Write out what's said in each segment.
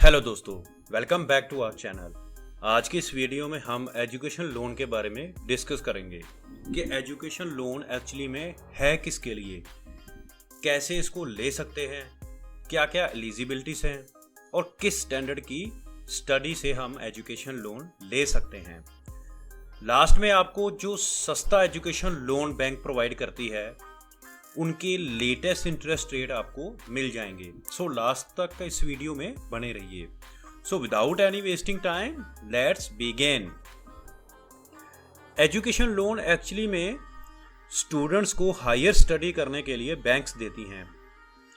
Hello दोस्तों, welcome back to our channel. आज की इस वीडियो में हम एजुकेशन लोन के बारे में डिस्कस करेंगे कि एजुकेशन लोन एक्चुअली में है किसके लिए, कैसे इसको ले सकते हैं, क्या क्या एलिजिबिलिटीज हैं और किस स्टैंडर्ड की स्टडी से हम एजुकेशन लोन ले सकते हैं। लास्ट में आपको जो सस्ता एजुकेशन लोन बैंक प्रोवाइड करती है उनके लेटेस्ट इंटरेस्ट रेट आपको मिल जाएंगे। सो लास्ट तक का इस वीडियो में बने रहिए। So without any wasting time let's begin. Education loan actually में स्टूडेंट्स को हायर स्टडी करने के लिए बैंक्स देती हैं।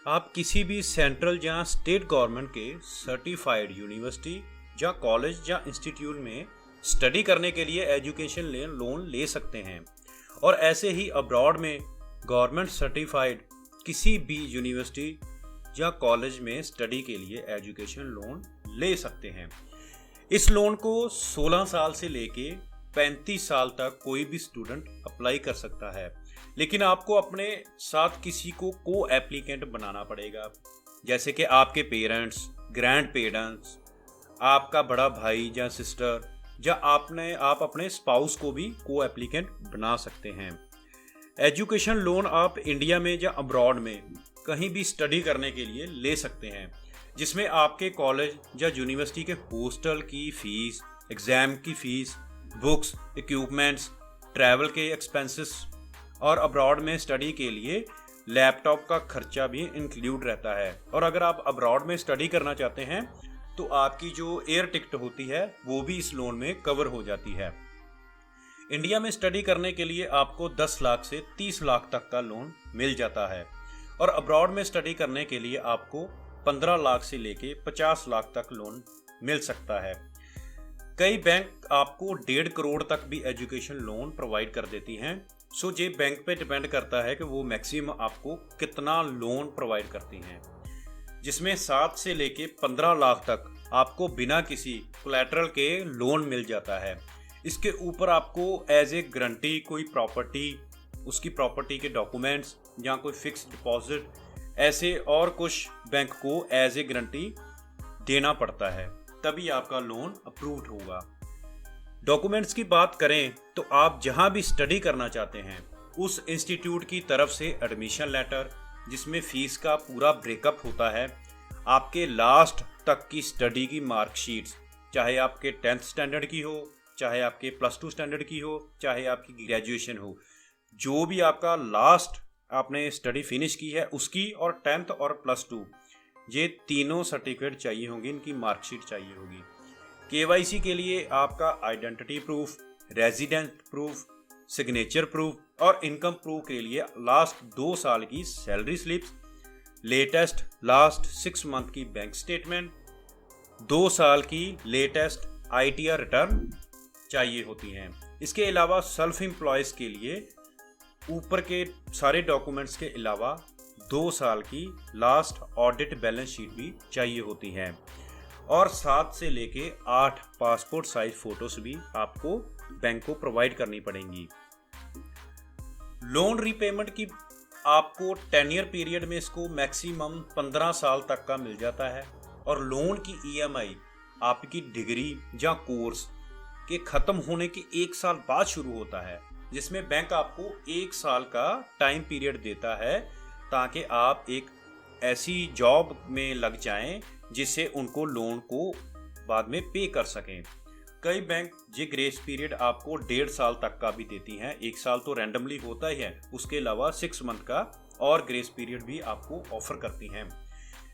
आप किसी भी सेंट्रल या स्टेट गवर्नमेंट के सर्टिफाइड यूनिवर्सिटी या कॉलेज या इंस्टीट्यूट में स्टडी करने के लिए एजुकेशन लोन ले सकते हैं, और ऐसे ही अब्रॉड में गवर्नमेंट सर्टिफाइड किसी भी यूनिवर्सिटी या कॉलेज में स्टडी के लिए एजुकेशन लोन ले सकते हैं। इस लोन को 16 साल से लेके 35 साल तक कोई भी स्टूडेंट अप्लाई कर सकता है, लेकिन आपको अपने साथ किसी को एप्लीकेंट बनाना पड़ेगा, जैसे कि आपके पेरेंट्स, ग्रैंड पेरेंट्स, आपका बड़ा भाई या सिस्टर, या आप अपने स्पाउस को भी को एप्लीकेंट बना सकते हैं। एजुकेशन लोन आप इंडिया में या अब्रॉड में कहीं भी स्टडी करने के लिए ले सकते हैं, जिसमें आपके कॉलेज या यूनिवर्सिटी के हॉस्टल की फीस, एग्ज़ाम की फीस, बुक्स, इक्विपमेंट्स, ट्रैवल के एक्सपेंसेस और अब्रॉड में स्टडी के लिए लैपटॉप का खर्चा भी इंक्लूड रहता है। और अगर आप अब्रॉड में स्टडी करना चाहते हैं तो आपकी जो एयर टिकट होती है वो भी इस लोन में कवर हो जाती है। इंडिया में स्टडी करने के लिए आपको 10 लाख से 30 लाख तक का लोन मिल जाता है, और अब्रॉड में स्टडी करने के लिए आपको 15 लाख से लेके 50 लाख तक लोन मिल सकता है। कई बैंक आपको 1.5 करोड़ तक भी एजुकेशन लोन प्रोवाइड कर देती हैं। सो ये बैंक पे डिपेंड करता है कि वो मैक्सिमम आपको कितना लोन प्रोवाइड करती हैं, जिसमें 7 से लेके 15 लाख तक आपको बिना किसी कोलैटरल के लोन मिल जाता है। इसके ऊपर आपको एज ए गारंटी कोई प्रॉपर्टी, उसकी प्रॉपर्टी के डॉक्यूमेंट्स या कोई फिक्स डिपॉजिट, ऐसे और कुछ बैंक को एज ए गारंटी देना पड़ता है, तभी आपका लोन अप्रूव्ड होगा। डॉक्यूमेंट्स की बात करें तो आप जहां भी स्टडी करना चाहते हैं उस इंस्टीट्यूट की तरफ से एडमिशन लेटर, जिसमें फीस का पूरा ब्रेकअप होता है, आपके लास्ट तक की स्टडी की मार्कशीट्स, चाहे आपके 10th स्टैंडर्ड की हो, चाहे आपके +2 स्टैंडर्ड की हो, चाहे आपकी ग्रेजुएशन हो, जो भी आपका लास्ट आपने स्टडी फिनिश की है उसकी, और 10th और +2 ये तीनों सर्टिफिकेट चाहिए होंगे, इनकी मार्कशीट चाहिए होगी। KYC के लिए आपका identity proof, resident proof, signature proof और इनकम प्रूफ के लिए लास्ट 2 साल की salary slips, latest last 6 month की बैंक स्टेटमेंट, 2 साल की लेटेस्ट ITR रिटर्न चाहिए होती हैं। इसके अलावा सेल्फ एम्प्लॉयज के लिए ऊपर के सारे डॉक्यूमेंट्स के अलावा 2 साल की लास्ट ऑडिट बैलेंस शीट भी चाहिए होती हैं, और 7 से लेके 8 पासपोर्ट साइज फोटोज भी आपको बैंक को प्रोवाइड करनी पड़ेंगी। लोन रीपेमेंट की आपको 10 ईयर पीरियड में इसको मैक्सिमम 15 साल तक का मिल जाता है, और लोन की EMI आपकी डिग्री या कोर्स के खत्म होने के 1 साल बाद शुरू होता है, जिसमें बैंक आपको 1 साल का टाइम पीरियड देता है ताकि आप एक ऐसी जॉब में लग जाएं जिससे उनको लोन को बाद में पे कर सकें। कई बैंक ये ग्रेस पीरियड आपको 1.5 साल तक का भी देती हैं। 1 साल तो रैंडमली होता ही है, उसके अलावा 6 मंथ का और ग्रेस पीरियड भी आपको ऑफर करती हैं।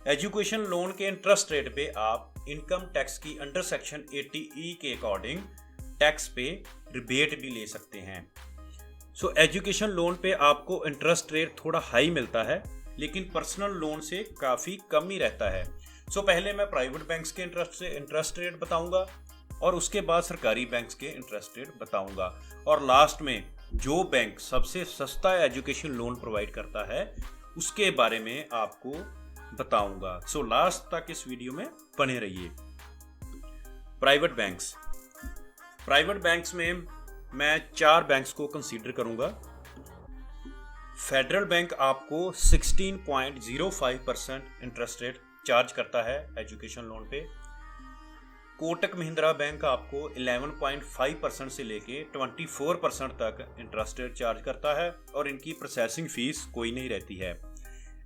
एजुकेशन लोन के इंटरेस्ट रेट पे आप इनकम टैक्स की अंडर सेक्शन 80E के अकॉर्डिंग टैक्स पे रिबेट भी ले सकते हैं। सो एजुकेशन लोन पे आपको इंटरेस्ट रेट थोड़ा हाई मिलता है, लेकिन पर्सनल लोन से काफ़ी कम ही रहता है। सो पहले मैं प्राइवेट बैंक्स के इंटरेस्ट रेट बताऊंगा, और उसके बाद सरकारी बैंक्स के इंटरेस्ट रेट बताऊंगा, और लास्ट में जो बैंक सबसे सस्ता एजुकेशन लोन प्रोवाइड करता है उसके बारे में आपको बताऊंगा। सो लास्ट तक इस वीडियो में बने रहिए। प्राइवेट बैंक्स में मैं 4 बैंक्स को कंसीडर करूंगा। फेडरल बैंक आपको 16.05% इंटरेस्ट रेट चार्ज करता है एजुकेशन लोन पे। कोटक महिंद्रा बैंक आपको 11.5% से लेके 24% तक इंटरेस्ट रेट चार्ज करता है और इनकी प्रोसेसिंग फीस कोई नहीं रहती है।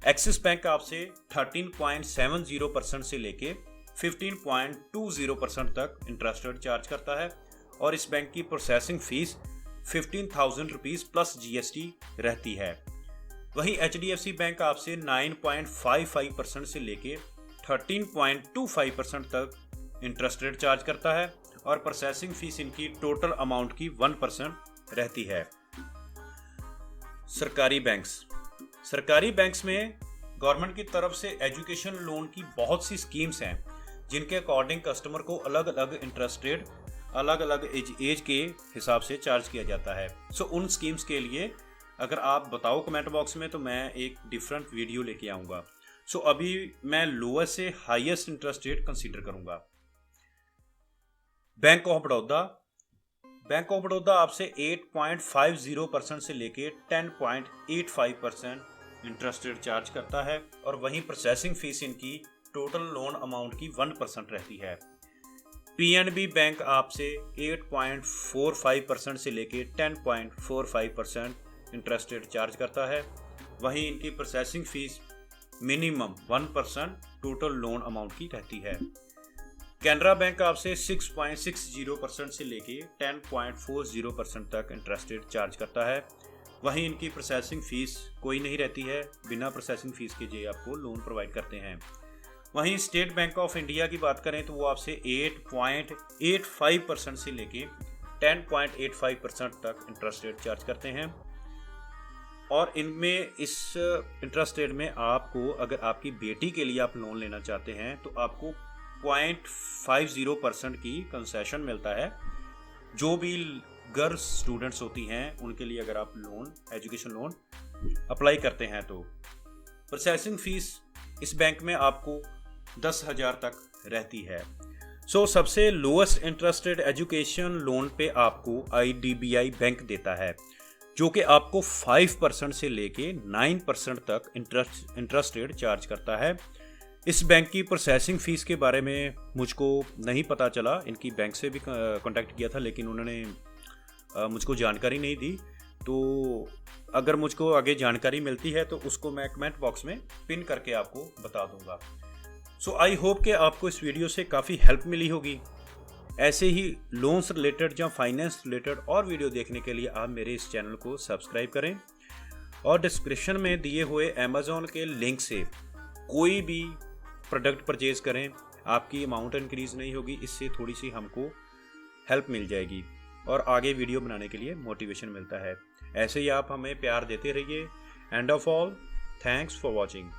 एक्सिस बैंक आपसे 13.70% से लेके 15.20% तक इंटरेस्ट रेट चार्ज करता है और इस बैंक की processing fees 15,000 rupees plus GST रहती है। वहीं HDFC बैंक आपसे 9.55% से लेके 13.25% तक इंटरेस्ट रेट चार्ज करता है और प्रोसेसिंग फीस इनकी टोटल अमाउंट की 1% रहती है। सरकारी बैंक्स में गवर्नमेंट की तरफ से एजुकेशन लोन की बहुत सी स्कीम्स हैं जिनके अकॉर्डिंग कस्टमर को अलग अलग इंटरेस्ट रेट अलग अलग एज के हिसाब से चार्ज किया जाता है। सो उन स्कीम्स के लिए अगर आप बताओ कमेंट बॉक्स में तो मैं एक डिफरेंट वीडियो लेके आऊँगा। सो अभी मैं लोएस्ट से हाईएस्ट इंटरेस्ट रेट कंसीडर करूँगा। बैंक ऑफ बड़ौदा आपसे 8.50% से लेके 10.85% इंटरेस्ट रेट चार्ज करता है और वहीं प्रोसेसिंग फीस इनकी टोटल लोन अमाउंट की 1% रहती है। PNB बैंक आपसे 8.45% से लेके 10.45% इंटरेस्ट रेट चार्ज करता है, वहीं इनकी processing fees minimum 1% total loan amount की रहती है। कैनरा बैंक आपसे 6.60% से लेके 10.40% तक इंटरेस्ट रेट चार्ज करता है, वहीं इनकी प्रोसेसिंग फ़ीस कोई नहीं रहती है, बिना प्रोसेसिंग फ़ीस के ये आपको लोन प्रोवाइड करते हैं। वहीं स्टेट बैंक ऑफ इंडिया की बात करें तो वो आपसे 8.85% से लेके 10.85% तक इंटरेस्ट रेट चार्ज करते हैं और इनमें इस इंटरेस्ट रेट में आपको अगर आपकी बेटी के लिए आप लोन लेना चाहते हैं तो आपको 0.50% की कंसेशन मिलता है। जो भी गर्ल्स स्टूडेंट्स होती हैं उनके लिए अगर आप एजुकेशन लोन अप्लाई करते हैं तो प्रोसेसिंग फीस इस बैंक में आपको 10,000 तक रहती है। सो सबसे lowest interest rate education loan पे आपको IDBI बैंक देता है जो कि आपको 5% से लेके 9% तक इंटरेस्ट रेट चार्ज करता है। इस बैंक की प्रोसेसिंग फ़ीस के बारे में मुझको नहीं पता चला, इनकी बैंक से भी कांटेक्ट किया था लेकिन उन्होंने मुझको जानकारी नहीं दी, तो अगर मुझको आगे जानकारी मिलती है तो उसको मैं कमेंट बॉक्स में पिन करके आपको बता दूंगा। सो आई होप कि आपको इस वीडियो से काफ़ी हेल्प मिली होगी। ऐसे ही लोन्स रिलेटेड या फाइनेंस रिलेटेड और वीडियो देखने के लिए आप मेरे इस चैनल को सब्सक्राइब करें और डिस्क्रिप्शन में दिए हुए अमेज़ॉन के लिंक से कोई भी प्रोडक्ट परचेज़ करें, आपकी अमाउंट इंक्रीज़ नहीं होगी, इससे थोड़ी सी हमको हेल्प मिल जाएगी और आगे वीडियो बनाने के लिए मोटिवेशन मिलता है। ऐसे ही आप हमें प्यार देते रहिए। End of all, thanks for watching.